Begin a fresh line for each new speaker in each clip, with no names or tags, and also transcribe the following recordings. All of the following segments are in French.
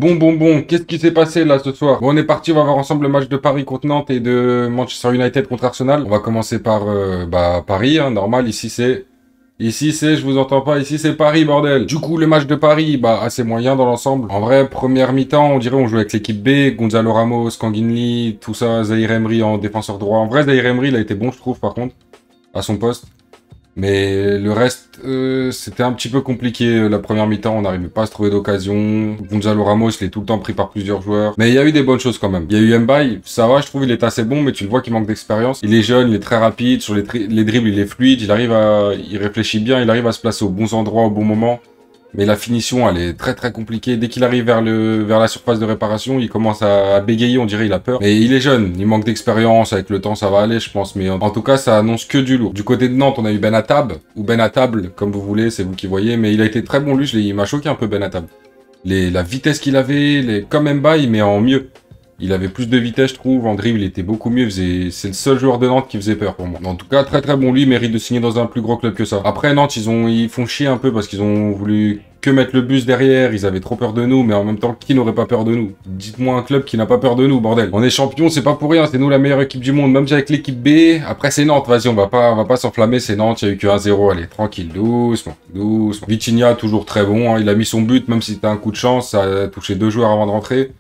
Bon, qu'est-ce qui s'est passé là ce soir? Bon, on est parti, on va voir ensemble le match de Paris contre Nantes et de Manchester United contre Arsenal. On va commencer par Paris, hein, normal, je vous entends pas, ici c'est Paris, bordel. Du coup, le match de Paris, assez moyen dans l'ensemble. En vrai, première mi-temps, on dirait on jouait avec l'équipe B, Gonzalo Ramos, Kanginli, tout ça, Zahir Emery en défenseur droit. En vrai, Zahir Emery, il a été bon, je trouve, par contre, à son poste. Mais le reste, c'était un petit peu compliqué. La première mi-temps, on n'arrivait pas à se trouver d'occasion. Gonzalo Ramos, il est tout le temps pris par plusieurs joueurs. Mais il y a eu des bonnes choses quand même. Il y a eu Mbaye, ça va, je trouve il est assez bon, mais tu le vois qu'il manque d'expérience. Il est jeune, il est très rapide, sur les dribbles, il est fluide, il réfléchit bien, il arrive à se placer aux bons endroits, au bon moment. Mais la finition, elle est très compliquée. Dès qu'il arrive vers la surface de réparation, il commence à bégayer, on dirait il a peur. Mais il est jeune, il manque d'expérience, avec le temps ça va aller je pense. Mais en tout cas, ça annonce que du lourd. Du côté de Nantes, on a eu Ben Attab, ou Ben Attable, comme vous voulez, c'est vous qui voyez. Mais il a été très bon lui, il m'a choqué un peu Ben Attab. La vitesse qu'il avait, comme Mbaye, mais en mieux. Il avait plus de vitesse, je trouve. En dribble, il était beaucoup mieux. C'est le seul joueur de Nantes qui faisait peur pour moi. En tout cas, très bon. Lui, il mérite de signer dans un plus gros club que ça. Après, Nantes, ils font chier un peu parce qu'ils ont voulu que mettre le bus derrière. Ils avaient trop peur de nous, mais en même temps, qui n'aurait pas peur de nous? Dites-moi un club qui n'a pas peur de nous, bordel. On est champion, c'est pas pour rien. C'est nous la meilleure équipe du monde, même si avec l'équipe B. Après, c'est Nantes. Vas-y, on va pas s'enflammer. C'est Nantes. Il y a eu que 1-0. Allez, tranquille, doucement. Vitinha, toujours très bon. Hein. Il a mis son but, même si c'était un coup de chance. Ça a touché 2 joueurs avant de rentrer.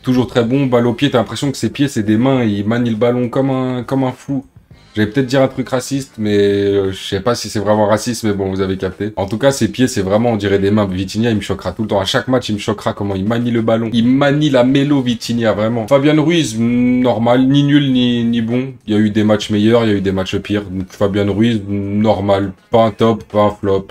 Toujours très bon, balle au pied, t'as l'impression que ses pieds c'est des mains, il manie le ballon comme un fou. J'allais peut-être dire un truc raciste, mais je sais pas si c'est vraiment raciste, mais bon, vous avez capté. En tout cas, ses pieds, c'est vraiment, on dirait des mains. Vitinha, il me choquera tout le temps. À chaque match, il me choquera comment il manie le ballon. Il manie la mélo, Vitinha, vraiment. Fabien Ruiz, normal, ni nul, ni bon. Il y a eu des matchs meilleurs, il y a eu des matchs pires. Donc Fabien Ruiz, normal. Pas un top, pas un flop.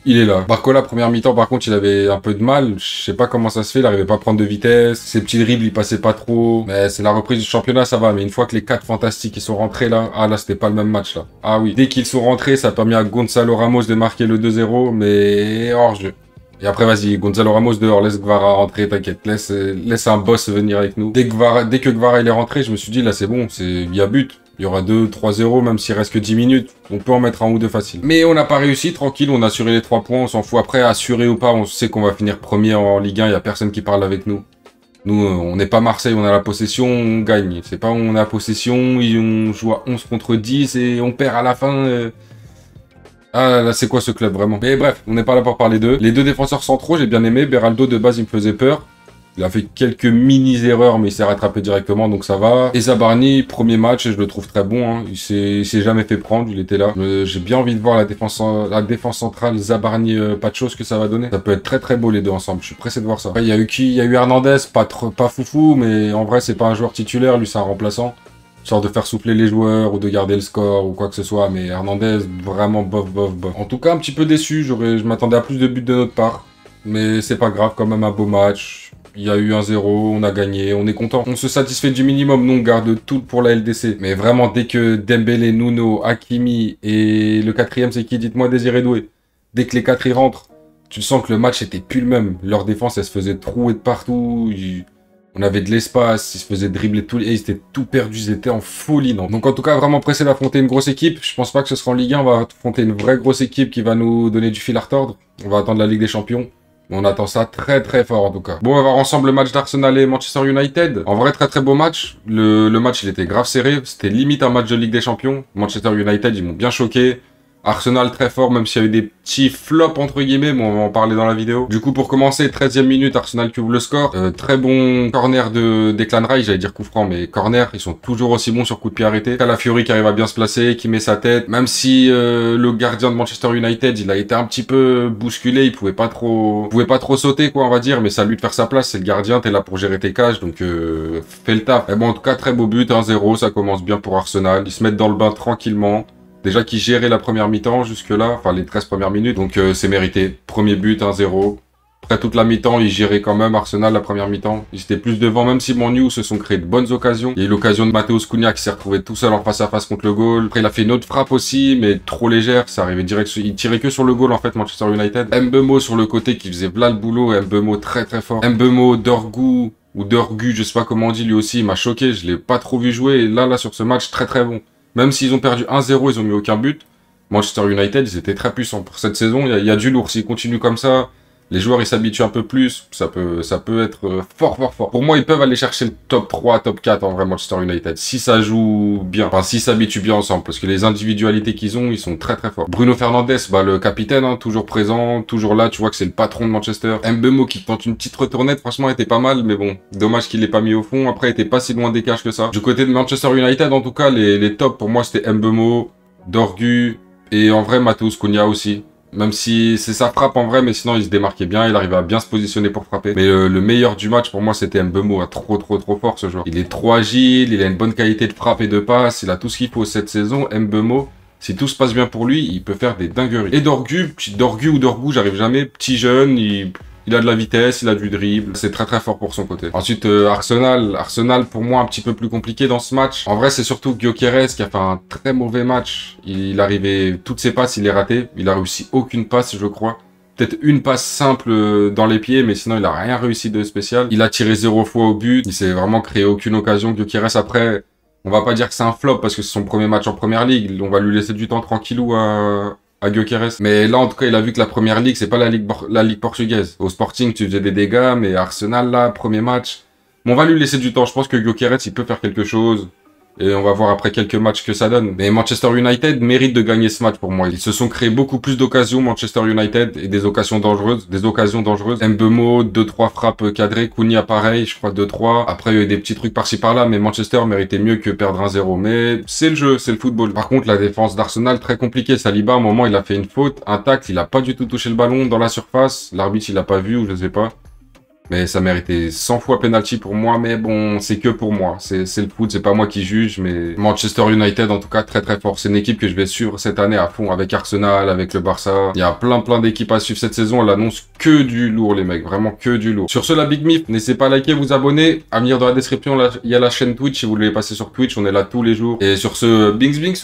Il est là. Barcola, première mi-temps, par contre, il avait un peu de mal. Je sais pas comment ça se fait, il arrivait pas à prendre de vitesse. Ses petits dribbles, il passait pas trop. Mais c'est la reprise du championnat, ça va. Mais une fois que les 4 fantastiques, ils sont rentrés là, là, c'était pas le même match, là. Ah oui. Dès qu'ils sont rentrés, ça a permis à Gonzalo Ramos de marquer le 2-0, mais hors-jeu. Et après, vas-y, Gonzalo Ramos dehors, laisse Gvara rentrer, t'inquiète, laisse un boss venir avec nous. Dès que Gvara il est rentré, je me suis dit, là, c'est bon, il y a but. Il y aura 2-3-0, même s'il reste que 10 minutes. On peut en mettre un ou deux facile. Mais on n'a pas réussi, tranquille, on a assuré les 3 points, on s'en fout. Après, assuré ou pas, on sait qu'on va finir premier en Ligue 1, il n'y a personne qui parle avec nous. Nous, on n'est pas Marseille, on a la possession, on gagne. C'est pas on a la possession, on joue à 11 contre 10 et on perd à la fin. Ah là, c'est quoi ce club, vraiment? Mais bref, on n'est pas là pour parler d'eux. Les 2 défenseurs centraux, j'ai bien aimé. Beraldo, de base, il me faisait peur. Il a fait quelques mini-erreurs, mais il s'est rattrapé directement, donc ça va. Et Zabarni, premier match, je le trouve très bon. Hein. Il s'est jamais fait prendre, il était là. J'ai bien envie de voir la défense centrale Zabarni, pas de choses que ça va donner. Ça peut être très beau les deux ensemble, je suis pressé de voir ça. Après, il y a eu qui? Il y a eu Hernandez, pas foufou, mais en vrai, c'est pas un joueur titulaire, lui, c'est un remplaçant. Genre de faire souffler les joueurs ou de garder le score ou quoi que ce soit, mais Hernandez, vraiment bof. En tout cas, un petit peu déçu, je m'attendais à plus de buts de notre part. Mais c'est pas grave, quand même un beau match. Il y a eu 1-0, on a gagné, on est content. On se satisfait du minimum, nous on garde tout pour la LDC. Mais vraiment, dès que Dembélé, Nuno, Hakimi et le 4e c'est qui? Dites-moi, Désiré Doué. Dès que les 4 y rentrent, tu sens que le match était plus le même. Leur défense, elle se faisait trouer de partout. On avait de l'espace, ils se faisaient dribbler tout, et ils étaient tout perdus, ils étaient en folie, non. Donc en tout cas, vraiment pressé d'affronter une grosse équipe. Je pense pas que ce sera en Ligue 1, on va affronter une vraie grosse équipe qui va nous donner du fil à retordre. On va attendre la Ligue des Champions. On attend ça très fort en tout cas. Bon, on va voir ensemble le match d'Arsenal et Manchester United. En vrai, très beau match. Le match, il était grave serré. C'était limite un match de Ligue des Champions. Manchester United, ils m'ont bien choqué. Arsenal très fort, même s'il y a eu des petits flops entre guillemets, bon, on va en parler dans la vidéo. Du coup, pour commencer, 13e minute, Arsenal qui ouvre le score. Très bon corner de Declan Rice, j'allais dire coup franc, mais corner, ils sont toujours aussi bons sur coup de pied arrêté. Calafiori qui arrive à bien se placer, qui met sa tête, même si le gardien de Manchester United, il a été un petit peu bousculé, il pouvait pas trop sauter quoi, on va dire, mais c'est à lui de faire sa place, c'est le gardien, t'es là pour gérer tes cages, donc fais le taf. Et bon, en tout cas, très beau but, 1-0, ça commence bien pour Arsenal, ils se mettent dans le bain tranquillement. Déjà qu'ils géraient la première mi-temps jusque-là, enfin les 13 premières minutes, donc c'est mérité. Premier but, 1-0. Après toute la mi-temps, ils géraient quand même Arsenal la première mi-temps. Ils étaient plus devant, même si Manu se sont créés de bonnes occasions. Il y a eu l'occasion de Matheus Cunha qui s'est retrouvé tout seul en face à face contre le goal. Après il a fait une autre frappe aussi, mais trop légère, ça arrivait direct, il tirait que sur le goal en fait Manchester United. Mbeumo sur le côté qui faisait v'là le boulot, Mbeumo très fort. Mbeumo, Dorgu, ou Dorgu, je sais pas comment on dit lui aussi, il m'a choqué, je l'ai pas trop vu jouer, et là sur ce match, très bon. Même s'ils ont perdu 1-0, ils ont mis aucun but. Manchester United, ils étaient très puissants. Pour cette saison, il y a du lourd. S'ils continuent comme ça, les joueurs ils s'habituent un peu plus, ça peut être fort. Pour moi, ils peuvent aller chercher le top 3, top 4 en vrai Manchester United, si ça joue bien, enfin s'ils s'habituent bien ensemble, parce que les individualités qu'ils ont, ils sont très forts. Bruno Fernandes, bah le capitaine, hein, toujours présent, toujours là, tu vois que c'est le patron de Manchester. Mbeumo qui tente une petite retournette, franchement était pas mal, mais bon, dommage qu'il l'ait pas mis au fond, après il était pas si loin des cages que ça. Du côté de Manchester United, en tout cas, les tops pour moi c'était Mbeumo, Dorgu, et en vrai Matheus Cunha aussi. Même si c'est sa frappe en vrai, mais sinon il se démarquait bien, il arrivait à bien se positionner pour frapper. Mais le meilleur du match pour moi c'était Mbeumo, hein, trop fort ce joueur. Il est trop agile, il a une bonne qualité de frappe et de passe, il a tout ce qu'il faut cette saison. Mbeumo, si tout se passe bien pour lui, il peut faire des dingueries. Et Dorgu, ou Dorgu, j'arrive jamais, petit jeune, il a de la vitesse, il a du dribble, c'est très fort pour son côté. Ensuite, Arsenal pour moi un petit peu plus compliqué dans ce match. En vrai, c'est surtout Gyökeres qui a fait un très mauvais match. Il arrivait, toutes ses passes, il les raté. Il a réussi aucune passe, je crois. Peut-être une passe simple dans les pieds, mais sinon il a rien réussi de spécial. Il a tiré 0 fois au but, il s'est vraiment créé aucune occasion. Gyökeres après, on va pas dire que c'est un flop parce que c'est son premier match en première ligue. On va lui laisser du temps tranquillou à Gyökeres. Mais là, en tout cas, il a vu que la première ligue, c'est pas la ligue portugaise. Au Sporting, tu faisais des dégâts, mais Arsenal, là, premier match. Mais on va lui laisser du temps. Je pense que Gyökeres, il peut faire quelque chose. Et on va voir après quelques matchs que ça donne. Mais Manchester United mérite de gagner ce match pour moi. Ils se sont créés beaucoup plus d'occasions, Manchester United, et des occasions dangereuses. Mbeumo, 2-3 frappes cadrées. Cunha, pareil, je crois 2-3. Après, il y a eu des petits trucs par-ci par-là, mais Manchester méritait mieux que perdre 1-0. Mais c'est le jeu, c'est le football. Par contre, la défense d'Arsenal, très compliquée. Saliba, à un moment, il a fait une faute, un tacle, il a pas du tout touché le ballon dans la surface. L'arbitre, il a pas vu, ou je sais pas. Mais ça méritait 100 fois penalty pour moi, mais bon, c'est que pour moi. C'est le foot, c'est pas moi qui juge, mais Manchester United, en tout cas, très fort. C'est une équipe que je vais suivre cette année à fond, avec Arsenal, avec le Barça. Il y a plein d'équipes à suivre cette saison. Elle annonce que du lourd, les mecs, vraiment que du lourd. Sur ce, la Big Mif, n'hésitez pas à liker, vous abonner. À venir dans la description, il y a la chaîne Twitch, si vous voulez passer sur Twitch, on est là tous les jours. Et sur ce, Bings Bings,